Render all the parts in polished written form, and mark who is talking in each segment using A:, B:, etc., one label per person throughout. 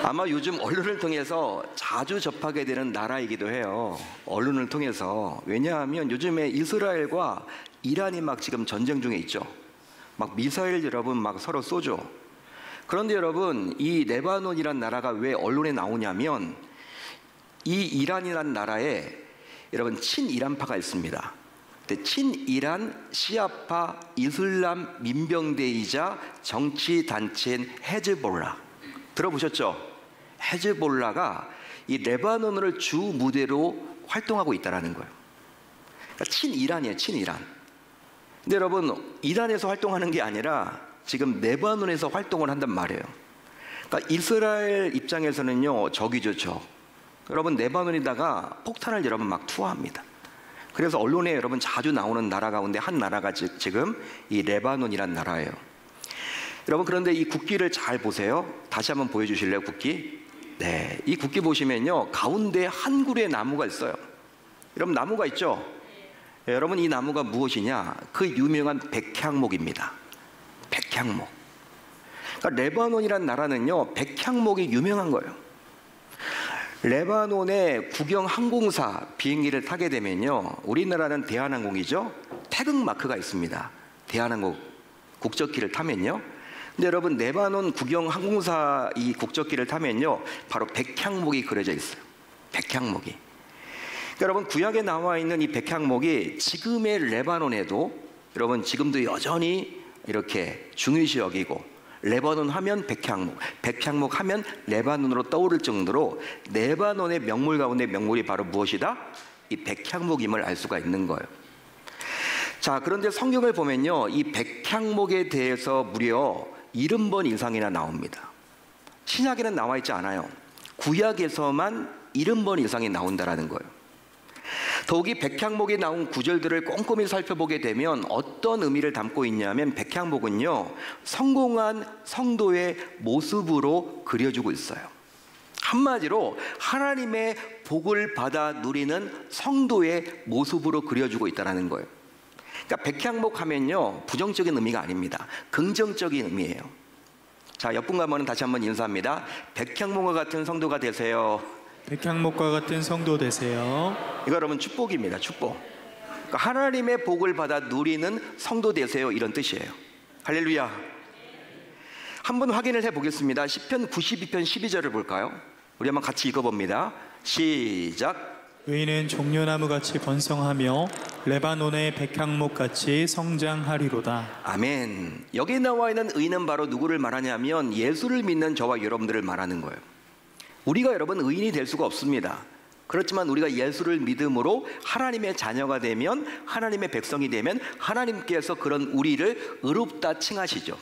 A: 아마 요즘 언론을 통해서 자주 접하게 되는 나라이기도 해요. 언론을 통해서. 왜냐하면 요즘에 이스라엘과 이란이 막 지금 전쟁 중에 있죠. 막 미사일 여러분 막 서로 쏘죠. 그런데 여러분, 이 레바논이란 나라가 왜 언론에 나오냐면, 이 이란이란 나라에 여러분 친이란파가 있습니다. 친이란 시아파 이슬람 민병대이자 정치단체인 헤즈볼라, 들어보셨죠? 헤즈볼라가 이 레바논을 주 무대로 활동하고 있다는 거예요. 그러니까 친이란이에요, 친이란. 근데 여러분, 이란에서 활동하는 게 아니라 지금 레바논에서 활동을 한단 말이에요. 그러니까 이스라엘 입장에서는요, 적이죠, 적. 여러분, 레바논에다가 폭탄을 여러분 막 투하합니다. 그래서 언론에 여러분 자주 나오는 나라 가운데 한 나라가 지금 이 레바논이란 나라예요. 여러분, 그런데 이 국기를 잘 보세요. 다시 한번 보여주실래요, 국기? 네, 이 국기 보시면요, 가운데 한 그루의 나무가 있어요. 여러분, 나무가 있죠? 네, 여러분, 이 나무가 무엇이냐? 그 유명한 백향목입니다. 백향목. 그러니까 레바논이란 나라는요, 백향목이 유명한 거예요. 레바논의 국영 항공사 비행기를 타게 되면요, 우리나라는 대한항공이죠. 태극 마크가 있습니다. 대한항공 국적기를 타면요. 근데 여러분, 레바논 국영 항공사 이 국적기를 타면요, 바로 백향목이 그려져 있어요. 백향목이. 그러니까 여러분, 구약에 나와 있는 이 백향목이 지금의 레바논에도 여러분 지금도 여전히 이렇게 중요시 여기고, 레바논 하면 백향목, 백향목 하면 레바논으로 떠오를 정도로 레바논의 명물 가운데 명물이 바로 무엇이다? 이 백향목임을 알 수가 있는 거예요. 자, 그런데 성경을 보면요, 이 백향목에 대해서 무려 70번 이상이나 나옵니다. 신약에는 나와 있지 않아요. 구약에서만 70번 이상이 나온다라는 거예요. 더욱이 백향목이 나온 구절들을 꼼꼼히 살펴보게 되면 어떤 의미를 담고 있냐면, 백향목은요, 성공한 성도의 모습으로 그려주고 있어요. 한마디로 하나님의 복을 받아 누리는 성도의 모습으로 그려주고 있다는 거예요. 그러니까 백향목 하면요, 부정적인 의미가 아닙니다. 긍정적인 의미예요. 자, 옆분 가면은 다시 한번 인사합니다. 백향목과 같은 성도가 되세요.
B: 백향목과 같은 성도 되세요.
A: 이거 여러분 축복입니다. 축복. 그러니까 하나님의 복을 받아 누리는 성도 되세요, 이런 뜻이에요. 할렐루야. 한번 확인을 해보겠습니다. 시편 92편 12절을 볼까요? 우리 한번 같이 읽어봅니다. 시작.
B: 의인은 종려나무같이 번성하며 레바논의 백향목같이 성장하리로다.
A: 아멘. 여기 나와 있는 의인은 바로 누구를 말하냐면, 예수를 믿는 저와 여러분들을 말하는 거예요. 우리가 여러분 의인이 될 수가 없습니다. 그렇지만 우리가 예수를 믿음으로 하나님의 자녀가 되면, 하나님의 백성이 되면 하나님께서 그런 우리를 의롭다 칭하시죠.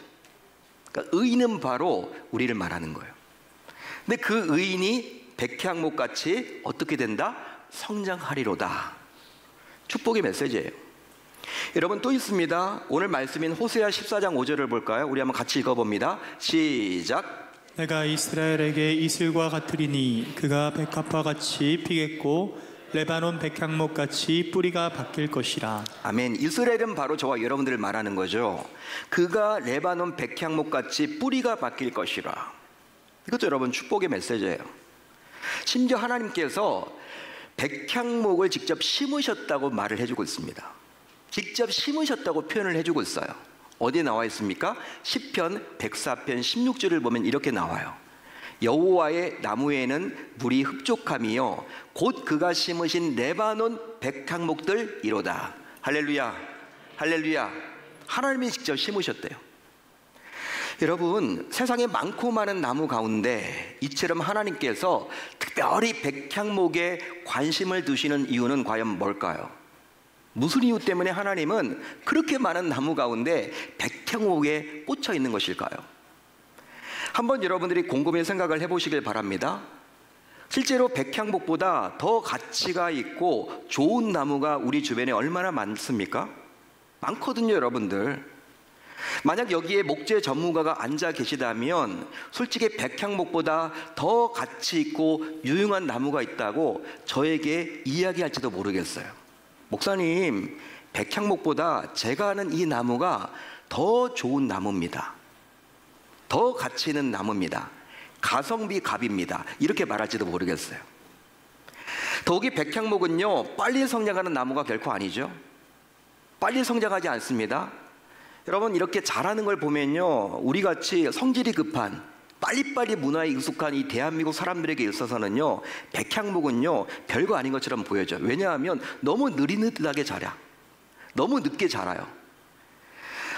A: 그러니까 의인은 바로 우리를 말하는 거예요. 근데 그 의인이 백향목같이 어떻게 된다? 성장하리로다. 축복의 메시지예요. 여러분, 또 있습니다. 오늘 말씀인 호세아 14장 5절을 볼까요? 우리 한번 같이 읽어봅니다. 시작.
B: 내가 이스라엘에게 이슬과 같으리니 그가 백합화 같이 피겠고 레바논 백향목 같이 뿌리가 바뀔 것이라.
A: 아멘. 이스라엘은 바로 저와 여러분들을 말하는 거죠. 그가 레바논 백향목 같이 뿌리가 바뀔 것이라. 이것도 여러분 축복의 메시지예요. 심지어 하나님께서 백향목을 직접 심으셨다고 말을 해주고 있습니다. 직접 심으셨다고 표현을 해주고 있어요. 어디에 나와 있습니까? 시편 104편 16절을 보면 이렇게 나와요. 여호와의 나무에는 물이 흡족함이요 곧 그가 심으신 레바논 백향목들 이로다. 할렐루야. 할렐루야. 하나님이 직접 심으셨대요. 여러분, 세상에 많고 많은 나무 가운데 이처럼 하나님께서 특별히 백향목에 관심을 두시는 이유는 과연 뭘까요? 무슨 이유 때문에 하나님은 그렇게 많은 나무 가운데 백향목에 꽂혀 있는 것일까요? 한번 여러분들이 곰곰이 생각을 해보시길 바랍니다. 실제로 백향목보다 더 가치가 있고 좋은 나무가 우리 주변에 얼마나 많습니까? 많거든요, 여러분들. 만약 여기에 목재 전문가가 앉아 계시다면 솔직히 백향목보다 더 가치 있고 유용한 나무가 있다고 저에게 이야기할지도 모르겠어요. 목사님, 백향목보다 제가 아는 이 나무가 더 좋은 나무입니다. 더 가치 있는 나무입니다. 가성비 갑입니다. 이렇게 말할지도 모르겠어요. 더욱이 백향목은요, 빨리 성장하는 나무가 결코 아니죠. 빨리 성장하지 않습니다. 여러분, 이렇게 자라는 걸 보면요, 우리같이 성질이 급한, 빨리빨리 문화에 익숙한 이 대한민국 사람들에게 있어서는요, 백향목은요 별거 아닌 것처럼 보여져요. 왜냐하면 너무 느릿느릿하게 자라, 너무 늦게 자라요.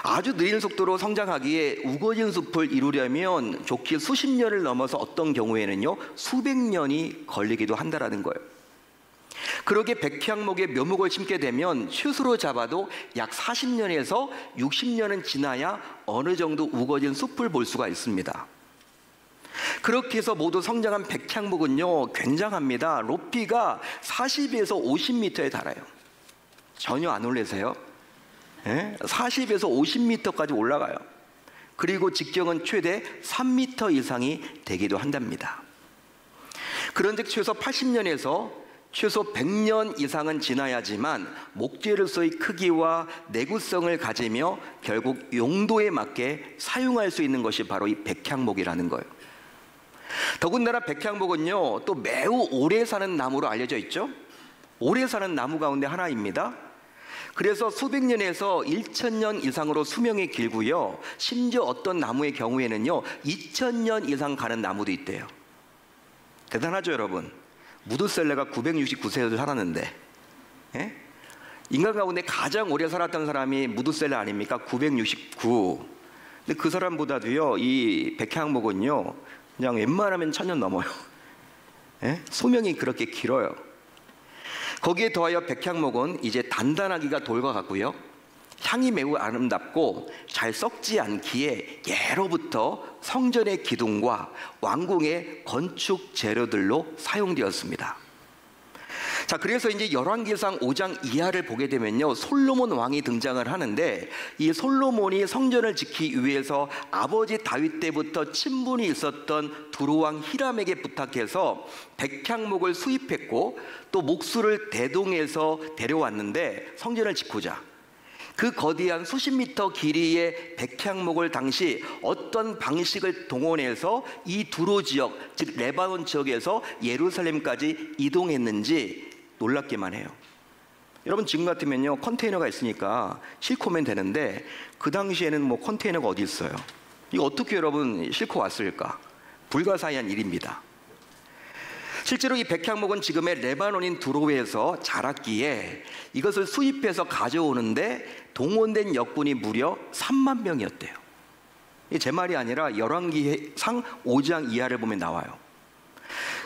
A: 아주 느린 속도로 성장하기에 우거진 숲을 이루려면 좋게 수십 년을 넘어서 어떤 경우에는요 수백 년이 걸리기도 한다라는 거예요. 그러게 백향목의 묘목을 심게 되면 최소로 잡아도 약 40년에서 60년은 지나야 어느 정도 우거진 숲을 볼 수가 있습니다. 그렇게 해서 모두 성장한 백향목은요 굉장합니다. 높이가 40에서 50m에 달아요. 전혀 안 놀라세요? 40에서 50m까지 올라가요. 그리고 직경은 최대 3m 이상이 되기도 한답니다. 그런데 최소 80년에서 최소 100년 이상은 지나야지만 목재로서의 크기와 내구성을 가지며 결국 용도에 맞게 사용할 수 있는 것이 바로 이 백향목이라는 거예요. 더군다나 백향목은요 또 매우 오래 사는 나무로 알려져 있죠. 오래 사는 나무 가운데 하나입니다. 그래서 수백 년에서 1000년 이상으로 수명이 길고요, 심지어 어떤 나무의 경우에는요 2000년 이상 가는 나무도 있대요. 대단하죠 여러분. 무드셀러가 969세를 살았는데, 인간 가운데 가장 오래 살았던 사람이 무드셀러 아닙니까? 969. 근데 그 사람보다도요 이 백향목은요 그냥 웬만하면 1000년 넘어요. 수명이 그렇게 길어요. 거기에 더하여 백향목은 이제 단단하기가 돌과 같고요, 향이 매우 아름답고 잘 썩지 않기에 예로부터 성전의 기둥과 왕궁의 건축 재료들로 사용되었습니다. 자, 그래서 이제 열왕기상 5장 이하를 보게 되면요 솔로몬 왕이 등장을 하는데, 이 솔로몬이 성전을 지키기 위해서 아버지 다윗 때부터 친분이 있었던 두로왕 히람에게 부탁해서 백향목을 수입했고 또 목수를 대동해서 데려왔는데 성전을 짓고자 그 거대한 수십 미터 길이의 백향목을 당시 어떤 방식을 동원해서 이 두로 지역, 즉 레바논 지역에서 예루살렘까지 이동했는지 놀랍기만 해요. 여러분, 지금 같으면요 컨테이너가 있으니까 싣고 오면 되는데 그 당시에는 뭐 컨테이너가 어디 있어요. 이거 어떻게 여러분 싣고 왔을까? 불가사의한 일입니다. 실제로 이 백향목은 지금의 레바논인 두로에서 자랐기에 이것을 수입해서 가져오는데 동원된 역군이 무려 3만 명이었대요. 이게 제 말이 아니라 열왕기상 5장 이하를 보면 나와요.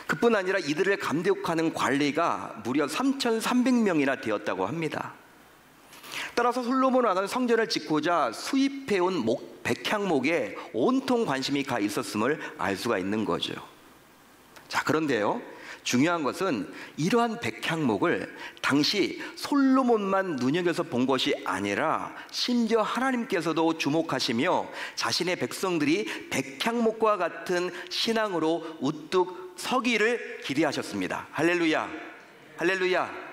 A: 그뿐 아니라 이들을 감독하는 관리가 무려 3,300명이나 되었다고 합니다. 따라서 솔로몬 왕은 성전을 짓고자 수입해온 백향목에 온통 관심이 가 있었음을 알 수가 있는 거죠. 자, 그런데요 중요한 것은 이러한 백향목을 당시 솔로몬만 눈여겨서 본 것이 아니라 심지어 하나님께서도 주목하시며 자신의 백성들이 백향목과 같은 신앙으로 우뚝 서기를 기대하셨습니다. 할렐루야, 할렐루야.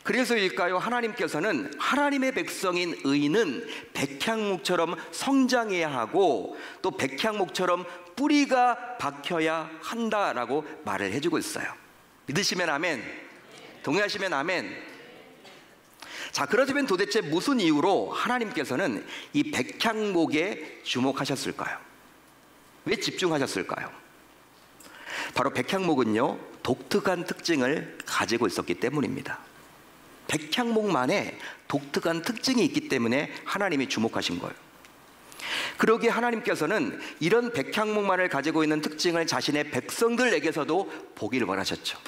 A: 그래서일까요? 하나님께서는 하나님의 백성인 의인은 백향목처럼 성장해야 하고 또 백향목처럼 뿌리가 박혀야 한다라고 말을 해주고 있어요. 믿으시면 아멘, 동의하시면 아멘. 자, 그렇다면 도대체 무슨 이유로 하나님께서는 이 백향목에 주목하셨을까요? 왜 집중하셨을까요? 바로 백향목은요 독특한 특징을 가지고 있었기 때문입니다. 백향목만의 독특한 특징이 있기 때문에 하나님이 주목하신 거예요. 그러기에 하나님께서는 이런 백향목만을 가지고 있는 특징을 자신의 백성들에게서도 보기를 원하셨죠.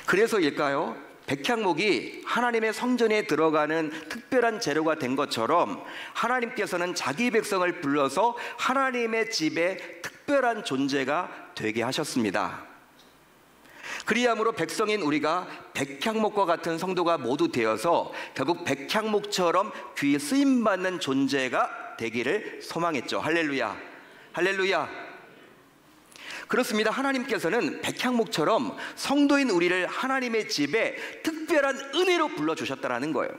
A: 그래서일까요? 백향목이 하나님의 성전에 들어가는 특별한 재료가 된 것처럼 하나님께서는 자기 백성을 불러서 하나님의 집에 특별한 존재가 되게 하셨습니다. 그리함으로 백성인 우리가 백향목과 같은 성도가 모두 되어서 결국 백향목처럼 귀에 쓰임받는 존재가 되기를 소망했죠. 할렐루야, 할렐루야. 그렇습니다. 하나님께서는 백향목처럼 성도인 우리를 하나님의 집에 특별한 은혜로 불러주셨다는 거예요.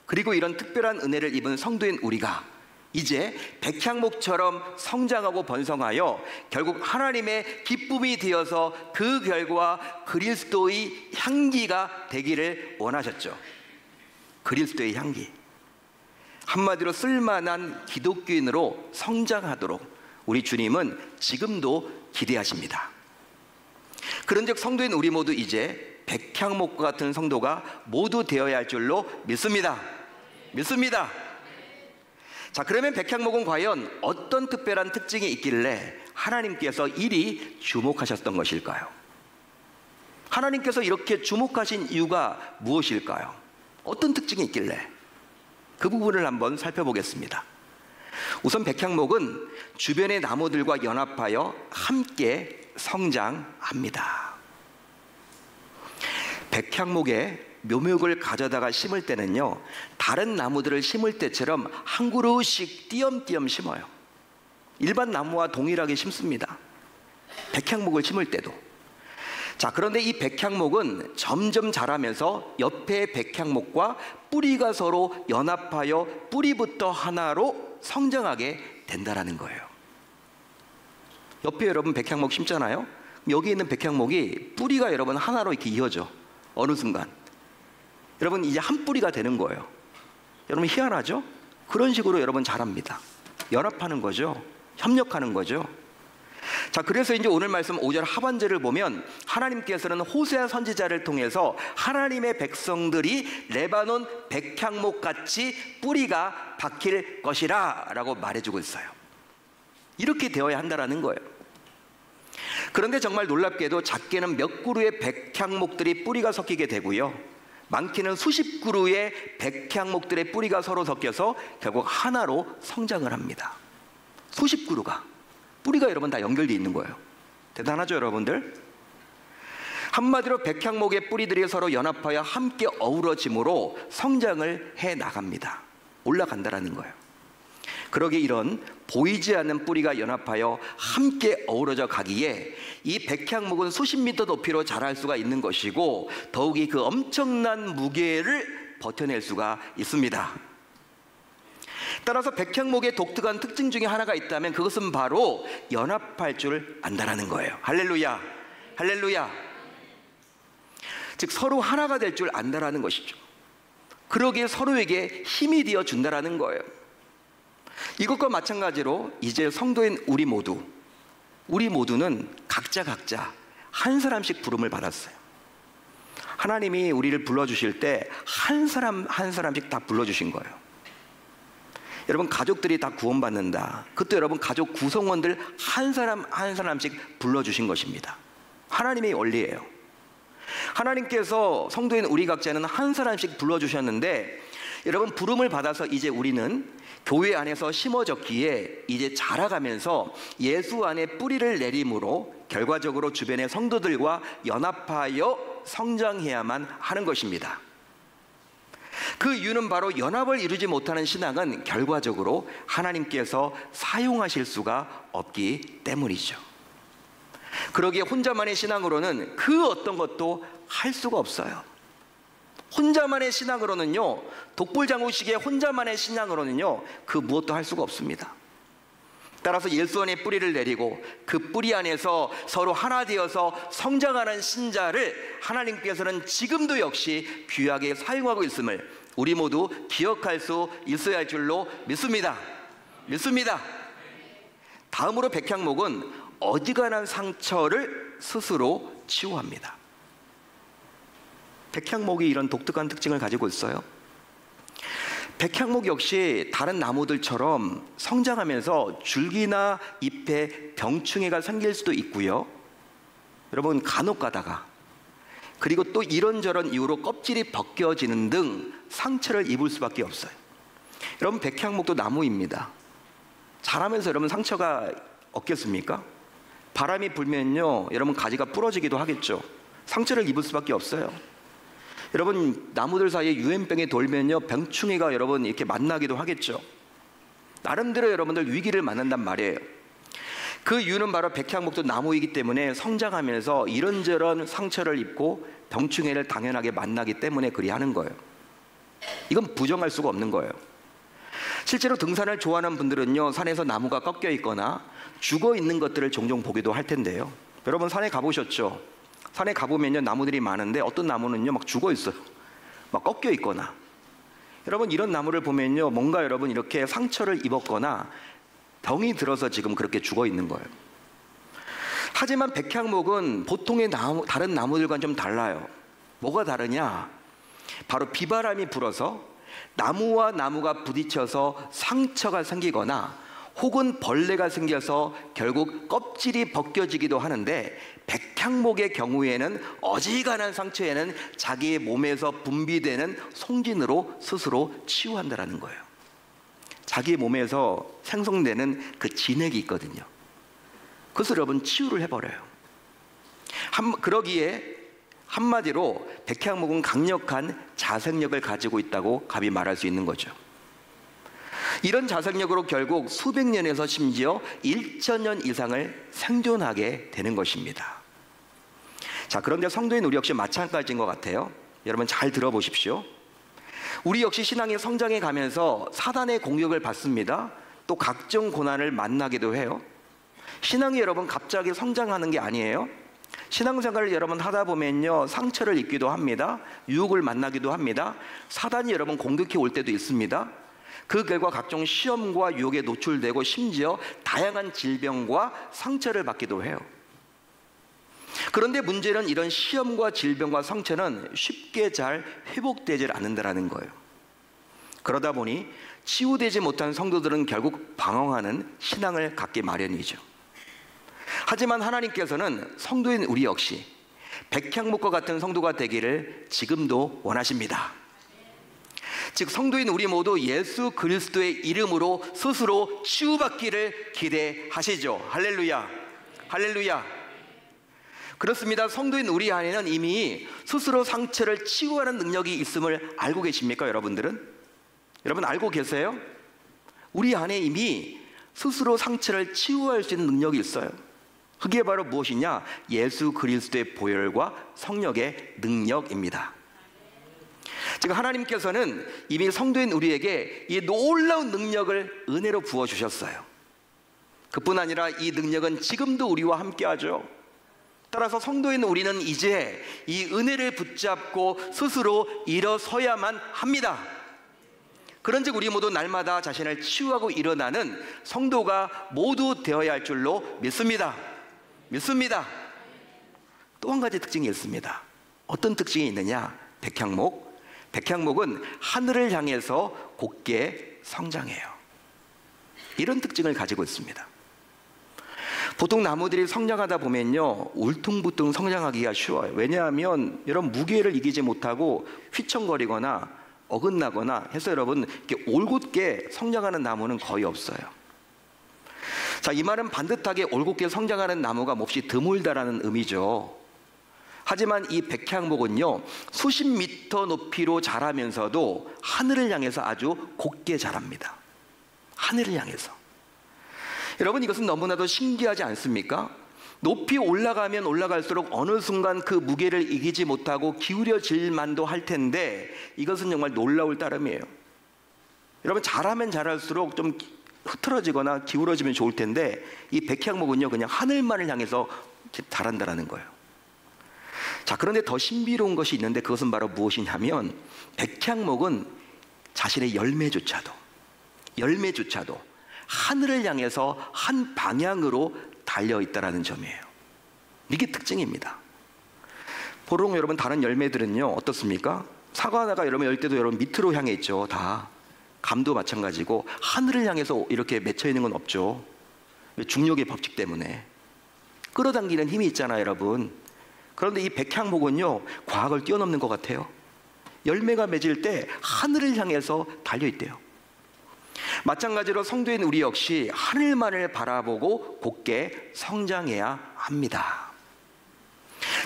A: 그리고 이런 특별한 은혜를 입은 성도인 우리가 이제 백향목처럼 성장하고 번성하여 결국 하나님의 기쁨이 되어서 그 결과 그리스도의 향기가 되기를 원하셨죠. 그리스도의 향기. 한마디로 쓸만한 기독교인으로 성장하도록 우리 주님은 지금도 기대하십니다. 그런즉 성도인 우리 모두 이제 백향목과 같은 성도가 모두 되어야 할 줄로 믿습니다. 믿습니다. 자, 그러면 백향목은 과연 어떤 특별한 특징이 있길래 하나님께서 이리 주목하셨던 것일까요? 하나님께서 이렇게 주목하신 이유가 무엇일까요? 어떤 특징이 있길래? 그 부분을 한번 살펴보겠습니다. 우선 백향목은 주변의 나무들과 연합하여 함께 성장합니다. 백향목에 묘목을 가져다가 심을 때는요, 다른 나무들을 심을 때처럼 한 그루씩 띄엄띄엄 심어요. 일반 나무와 동일하게 심습니다. 백향목을 심을 때도. 자, 그런데 이 백향목은 점점 자라면서 옆에 백향목과 뿌리가 서로 연합하여 뿌리부터 하나로 성장하게 된다라는 거예요. 옆에 여러분 백향목 심잖아요. 여기 있는 백향목이 뿌리가 여러분 하나로 이렇게 이어져. 어느 순간 여러분 이제 한 뿌리가 되는 거예요. 여러분 희한하죠? 그런 식으로 여러분 자랍니다. 연합하는 거죠. 협력하는 거죠. 자, 그래서 이제 오늘 말씀 5절 하반절을 보면 하나님께서는 호세아 선지자를 통해서 하나님의 백성들이 레바논 백향목 같이 뿌리가 박힐 것이라 라고 말해주고 있어요. 이렇게 되어야 한다라는 거예요. 그런데 정말 놀랍게도 작게는 몇 그루의 백향목들이 뿌리가 섞이게 되고요, 많게는 수십 그루의 백향목들의 뿌리가 서로 섞여서 결국 하나로 성장을 합니다. 수십 그루가 뿌리가 여러분 다 연결되어 있는 거예요. 대단하죠 여러분들? 한마디로 백향목의 뿌리들이 서로 연합하여 함께 어우러짐으로 성장을 해 나갑니다. 올라간다라는 거예요. 그러기에 이런 보이지 않는 뿌리가 연합하여 함께 어우러져 가기에 이 백향목은 수십 미터 높이로 자랄 수가 있는 것이고, 더욱이 그 엄청난 무게를 버텨낼 수가 있습니다. 따라서 백향목의 독특한 특징 중에 하나가 있다면 그것은 바로 연합할 줄 안다라는 거예요. 할렐루야, 할렐루야. 즉 서로 하나가 될 줄 안다라는 것이죠. 그러기에 서로에게 힘이 되어 준다라는 거예요. 이것과 마찬가지로 이제 성도인 우리 모두는 각자 한 사람씩 부름을 받았어요. 하나님이 우리를 불러주실 때 한 사람 한 사람씩 다 불러주신 거예요. 여러분 가족들이 다 구원받는다. 그것도 여러분 가족 구성원들 한 사람 한 사람씩 불러주신 것입니다. 하나님의 원리예요. 하나님께서 성도인 우리 각자는 한 사람씩 불러주셨는데, 여러분 부름을 받아서 이제 우리는 교회 안에서 심어졌기에 이제 자라가면서 예수 안에 뿌리를 내림으로 결과적으로 주변의 성도들과 연합하여 성장해야만 하는 것입니다. 그 이유는 바로 연합을 이루지 못하는 신앙은 결과적으로 하나님께서 사용하실 수가 없기 때문이죠. 그러기에 혼자만의 신앙으로는 그 어떤 것도 할 수가 없어요. 혼자만의 신앙으로는요, 독불장구식의 혼자만의 신앙으로는요, 그 무엇도 할 수가 없습니다. 따라서 예수 안에 뿌리를 내리고 그 뿌리 안에서 서로 하나 되어서 성장하는 신자를 하나님께서는 지금도 역시 귀하게 사용하고 있음을 우리 모두 기억할 수 있어야 할 줄로 믿습니다. 믿습니다. 다음으로 백향목은 어지간한 상처를 스스로 치유합니다. 백향목이 이런 독특한 특징을 가지고 있어요. 백향목 역시 다른 나무들처럼 성장하면서 줄기나 잎에 병충해가 생길 수도 있고요, 여러분 간혹 가다가 그리고 또 이런저런 이유로 껍질이 벗겨지는 등 상처를 입을 수밖에 없어요. 여러분 백향목도 나무입니다. 자라면서 여러분 상처가 없겠습니까? 바람이 불면요 여러분 가지가 부러지기도 하겠죠. 상처를 입을 수밖에 없어요. 여러분 나무들 사이에 유행병이 돌면요 병충해가 여러분 이렇게 만나기도 하겠죠. 나름대로 여러분들 위기를 만난단 말이에요. 그 이유는 바로 백향목도 나무이기 때문에 성장하면서 이런저런 상처를 입고 병충해를 당연하게 만나기 때문에 그리 하는 거예요. 이건 부정할 수가 없는 거예요. 실제로 등산을 좋아하는 분들은요, 산에서 나무가 꺾여 있거나 죽어 있는 것들을 종종 보기도 할 텐데요. 여러분 산에 가보셨죠? 산에 가보면요, 나무들이 많은데 어떤 나무는요 막 죽어 있어요. 막 꺾여 있거나. 여러분 이런 나무를 보면요, 뭔가 여러분 이렇게 상처를 입었거나 병이 들어서 지금 그렇게 죽어 있는 거예요. 하지만 백향목은 보통의 다른 나무들과는 좀 달라요. 뭐가 다르냐? 바로 비바람이 불어서 나무와 나무가 부딪혀서 상처가 생기거나 혹은 벌레가 생겨서 결국 껍질이 벗겨지기도 하는데, 백향목의 경우에는 어지간한 상처에는 자기의 몸에서 분비되는 송진으로 스스로 치유한다는 거예요. 자기 몸에서 생성되는 그 진액이 있거든요. 그것을 여러분 치유를 해버려요. 그러기에 한마디로 백향목은 강력한 자생력을 가지고 있다고 감히 말할 수 있는 거죠. 이런 자생력으로 결국 수백 년에서 심지어 1000년 이상을 생존하게 되는 것입니다. 자, 그런데 성도인 우리 역시 마찬가지인 것 같아요. 여러분 잘 들어보십시오. 우리 역시 신앙의 성장해 가면서 사단의 공격을 받습니다. 또 각종 고난을 만나기도 해요. 신앙이 여러분 갑자기 성장하는 게 아니에요. 신앙생활을 여러분 하다 보면요, 상처를 입기도 합니다. 유혹을 만나기도 합니다. 사단이 여러분 공격해 올 때도 있습니다. 그 결과 각종 시험과 유혹에 노출되고 심지어 다양한 질병과 상처를 받기도 해요. 그런데 문제는 이런 시험과 질병과 상처는 쉽게 잘 회복되지 않는다는 거예요. 그러다 보니 치유되지 못한 성도들은 결국 방황하는 신앙을 갖기 마련이죠. 하지만 하나님께서는 성도인 우리 역시 백향목과 같은 성도가 되기를 지금도 원하십니다. 즉 성도인 우리 모두 예수 그리스도의 이름으로 스스로 치유받기를 기대하시죠. 할렐루야, 할렐루야. 그렇습니다. 성도인 우리 안에는 이미 스스로 상처를 치유하는 능력이 있음을 알고 계십니까? 여러분들은? 여러분 알고 계세요? 우리 안에 이미 스스로 상처를 치유할 수 있는 능력이 있어요. 그게 바로 무엇이냐? 예수 그리스도의 보혈과 성령의 능력입니다. 지금 하나님께서는 이미 성도인 우리에게 이 놀라운 능력을 은혜로 부어주셨어요. 그뿐 아니라 이 능력은 지금도 우리와 함께하죠. 따라서 성도인 우리는 이제 이 은혜를 붙잡고 스스로 일어서야만 합니다. 그런즉 우리 모두 날마다 자신을 치유하고 일어나는 성도가 모두 되어야 할 줄로 믿습니다. 믿습니다. 또 한 가지 특징이 있습니다. 어떤 특징이 있느냐? 백향목은 하늘을 향해서 곧게 성장해요. 이런 특징을 가지고 있습니다. 보통 나무들이 성장하다 보면요, 울퉁불퉁 성장하기가 쉬워요. 왜냐하면 여러분 무게를 이기지 못하고 휘청거리거나 어긋나거나 해서 여러분 이렇게 올곧게 성장하는 나무는 거의 없어요. 자, 이 말은 반듯하게 올곧게 성장하는 나무가 몹시 드물다라는 의미죠. 하지만 이 백향목은요, 수십 미터 높이로 자라면서도 하늘을 향해서 아주 곧게 자랍니다. 하늘을 향해서. 여러분 이것은 너무나도 신기하지 않습니까? 높이 올라가면 올라갈수록 어느 순간 그 무게를 이기지 못하고 기울어질 만도 할 텐데, 이것은 정말 놀라울 따름이에요. 여러분 자라면 자랄수록 좀 흐트러지거나 기울어지면 좋을 텐데, 이 백향목은요 그냥 하늘만을 향해서 자란다라는 거예요. 자, 그런데 더 신비로운 것이 있는데 그것은 바로 무엇이냐면, 백향목은 자신의 열매조차도 하늘을 향해서 한 방향으로 달려있다는 점이에요. 이게 특징입니다. 보통 여러분 다른 열매들은요 어떻습니까? 사과 하나가 여러분 열 때도 여러분 밑으로 향해 있죠. 다 감도 마찬가지고 하늘을 향해서 이렇게 맺혀 있는 건 없죠. 중력의 법칙 때문에 끌어당기는 힘이 있잖아요, 여러분. 그런데 이 백향목은요 과학을 뛰어넘는 것 같아요. 열매가 맺을 때 하늘을 향해서 달려있대요. 마찬가지로 성도인 우리 역시 하늘만을 바라보고 곧게 성장해야 합니다.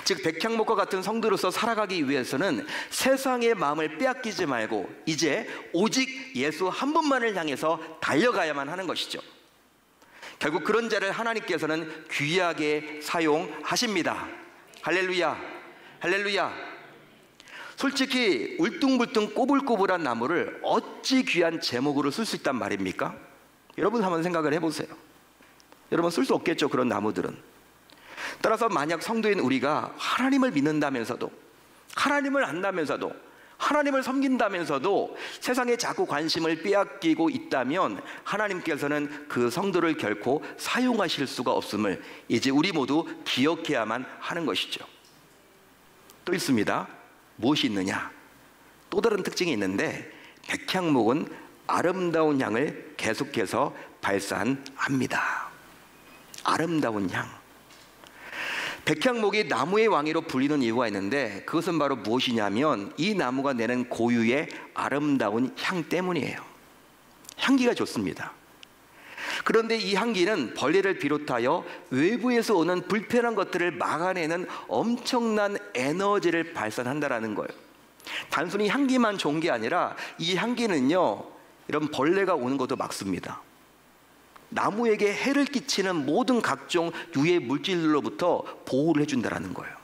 A: 즉 백향목과 같은 성도로서 살아가기 위해서는 세상의 마음을 빼앗기지 말고 이제 오직 예수 한 분만을 향해서 달려가야만 하는 것이죠. 결국 그런 자를 하나님께서는 귀하게 사용하십니다. 할렐루야, 할렐루야. 솔직히 울퉁불퉁 꼬불꼬불한 나무를 어찌 귀한 제목으로 쓸 수 있단 말입니까? 여러분 한번 생각을 해보세요. 여러분 쓸 수 없겠죠, 그런 나무들은. 따라서 만약 성도인 우리가 하나님을 믿는다면서도, 하나님을 안다면서도, 하나님을 섬긴다면서도 세상에 자꾸 관심을 빼앗기고 있다면 하나님께서는 그 성도를 결코 사용하실 수가 없음을 이제 우리 모두 기억해야만 하는 것이죠. 또 있습니다. 무엇이 있느냐? 또 다른 특징이 있는데, 백향목은 아름다운 향을 계속해서 발산합니다. 아름다운 향. 백향목이 나무의 왕이로 불리는 이유가 있는데, 그것은 바로 무엇이냐면 이 나무가 내는 고유의 아름다운 향 때문이에요. 향기가 좋습니다. 그런데 이 향기는 벌레를 비롯하여 외부에서 오는 불편한 것들을 막아내는 엄청난 에너지를 발산한다는 거예요. 단순히 향기만 좋은 게 아니라 이 향기는요, 이런 벌레가 오는 것도 막습니다. 나무에게 해를 끼치는 모든 각종 유해 물질로부터 보호를 해준다는 거예요.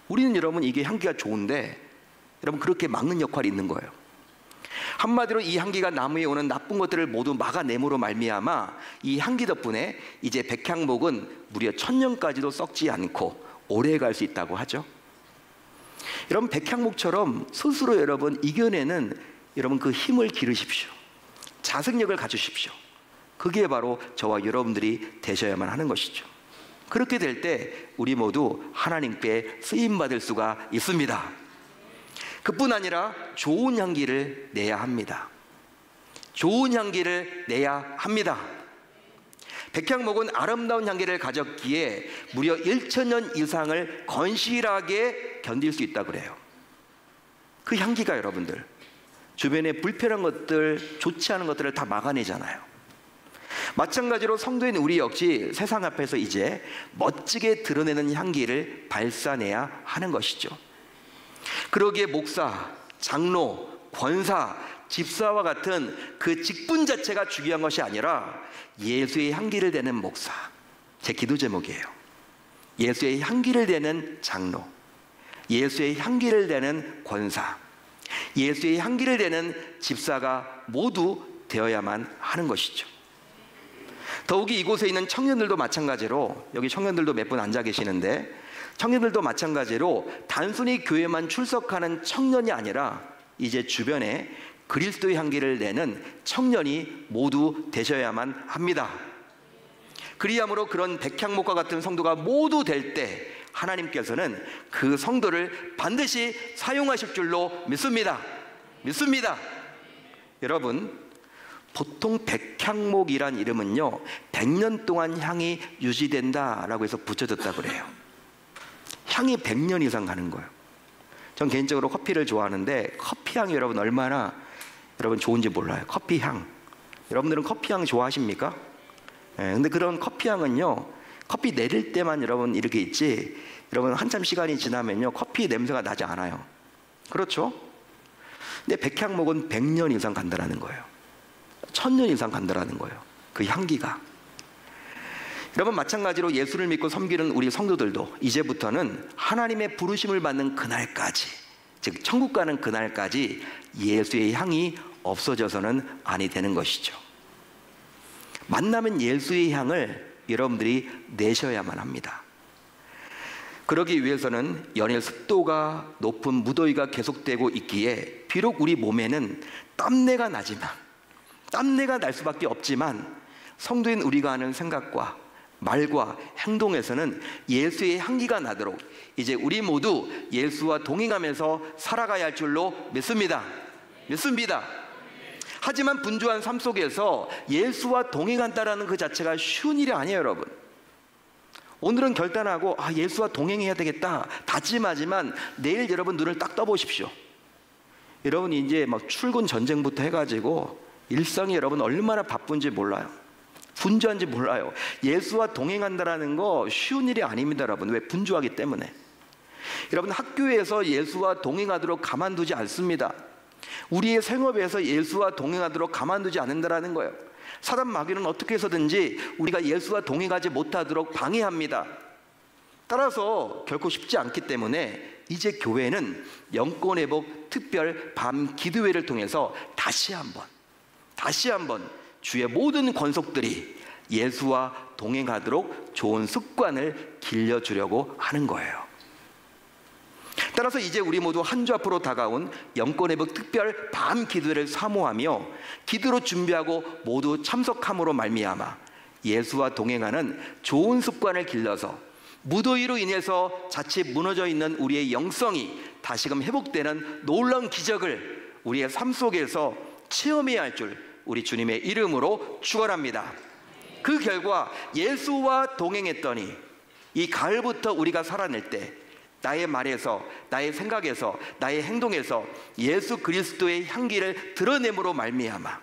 A: 우리는 여러분 이게 향기가 좋은데 여러분 그렇게 막는 역할이 있는 거예요. 한마디로 이 향기가 나무에 오는 나쁜 것들을 모두 막아내므로 말미암아 이 향기 덕분에 이제 백향목은 무려 1000년까지도 썩지 않고 오래 갈 수 있다고 하죠. 여러분 백향목처럼 스스로 여러분 이겨내는 여러분 그 힘을 기르십시오. 자생력을 가지십시오. 그게 바로 저와 여러분들이 되셔야만 하는 것이죠. 그렇게 될 때 우리 모두 하나님께 쓰임받을 수가 있습니다. 그뿐 아니라 좋은 향기를 내야 합니다. 좋은 향기를 내야 합니다. 백향목은 아름다운 향기를 가졌기에 무려 1000년 이상을 건실하게 견딜 수 있다고 그래요. 그 향기가 여러분들 주변에 불편한 것들, 좋지 않은 것들을 다 막아내잖아요. 마찬가지로 성도인 우리 역시 세상 앞에서 이제 멋지게 드러내는 향기를 발산해야 하는 것이죠. 그러기에 목사, 장로, 권사, 집사와 같은 그 직분 자체가 중요한 것이 아니라 예수의 향기를 내는 목사, 제 기도 제목이에요. 예수의 향기를 내는 장로, 예수의 향기를 내는 권사, 예수의 향기를 내는 집사가 모두 되어야만 하는 것이죠. 더욱이 이곳에 있는 청년들도 마찬가지로, 여기 청년들도 몇 분 앉아 계시는데 청년들도 마찬가지로 단순히 교회만 출석하는 청년이 아니라 이제 주변에 그리스도의 향기를 내는 청년이 모두 되셔야만 합니다. 그리함으로 그런 백향목과 같은 성도가 모두 될 때 하나님께서는 그 성도를 반드시 사용하실 줄로 믿습니다. 믿습니다. 여러분, 보통 백향목이란 이름은요 100년 동안 향이 유지된다라고 해서 붙여졌다고 그래요. 향이 100년 이상 가는 거예요. 전 개인적으로 커피를 좋아하는데 커피 향이 여러분 얼마나 여러분 좋은지 몰라요. 커피 향. 여러분들은 커피 향 좋아하십니까? 근데 그런 커피 향은요 커피 내릴 때만 여러분 이렇게 있지 여러분 한참 시간이 지나면요 커피 냄새가 나지 않아요. 그렇죠? 근데 백향목은 100년 이상 간다라는 거예요. 1000년 이상 간다라는 거예요. 그 향기가. 여러분 마찬가지로 예수를 믿고 섬기는 우리 성도들도 이제부터는 하나님의 부르심을 받는 그날까지, 즉 천국 가는 그날까지 예수의 향이 없어져서는 아니 되는 것이죠. 만나면 예수의 향을 여러분들이 내셔야만 합니다. 그러기 위해서는 연일 습도가 높은 무더위가 계속되고 있기에 비록 우리 몸에는 땀내가 나지만, 땀내가 날 수밖에 없지만 성도인 우리가 하는 생각과 말과 행동에서는 예수의 향기가 나도록 이제 우리 모두 예수와 동행하면서 살아가야 할 줄로 믿습니다. 믿습니다. 하지만 분주한 삶 속에서 예수와 동행한다라는 그 자체가 쉬운 일이 아니에요, 여러분. 오늘은 결단하고 예수와 동행해야 되겠다 다짐하지만 내일 여러분 눈을 딱 떠보십시오. 여러분이 이제 막 출근 전쟁부터 해가지고 일상이 여러분 얼마나 바쁜지 몰라요. 분주한지 몰라요. 예수와 동행한다라는 거 쉬운 일이 아닙니다, 여러분. 왜? 분주하기 때문에. 여러분 학교에서 예수와 동행하도록 가만두지 않습니다. 우리의 생업에서 예수와 동행하도록 가만두지 않는다라는 거예요. 사단 마귀는 어떻게 해서든지 우리가 예수와 동행하지 못하도록 방해합니다. 따라서 결코 쉽지 않기 때문에 이제 교회는 영권회복 특별 밤 기도회를 통해서 다시 한번 주의 모든 권속들이 예수와 동행하도록 좋은 습관을 길러주려고 하는 거예요. 따라서 이제 우리 모두 한 주 앞으로 다가온 영권회복 특별 밤 기도회를 사모하며 기도로 준비하고 모두 참석함으로 말미암아 예수와 동행하는 좋은 습관을 길러서 무더위로 인해서 자칫 무너져 있는 우리의 영성이 다시금 회복되는 놀라운 기적을 우리의 삶 속에서 체험해야 할 줄 우리 주님의 이름으로 축원합니다. 그 결과 예수와 동행했더니 이 가을부터 우리가 살아낼 때 나의 말에서, 나의 생각에서, 나의 행동에서 예수 그리스도의 향기를 드러냄으로 말미암아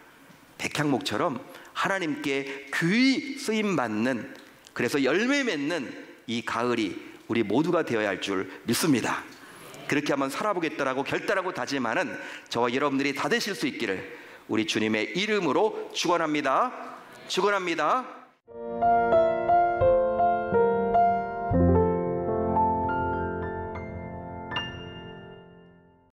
A: 백향목처럼 하나님께 귀히 쓰임받는, 그래서 열매 맺는 이 가을이 우리 모두가 되어야 할 줄 믿습니다. 그렇게 한번 살아보겠다라고 결단하고 다짐하는 저와 여러분들이 다 되실 수 있기를 우리 주님의 이름으로 축원합니다. 축원합니다.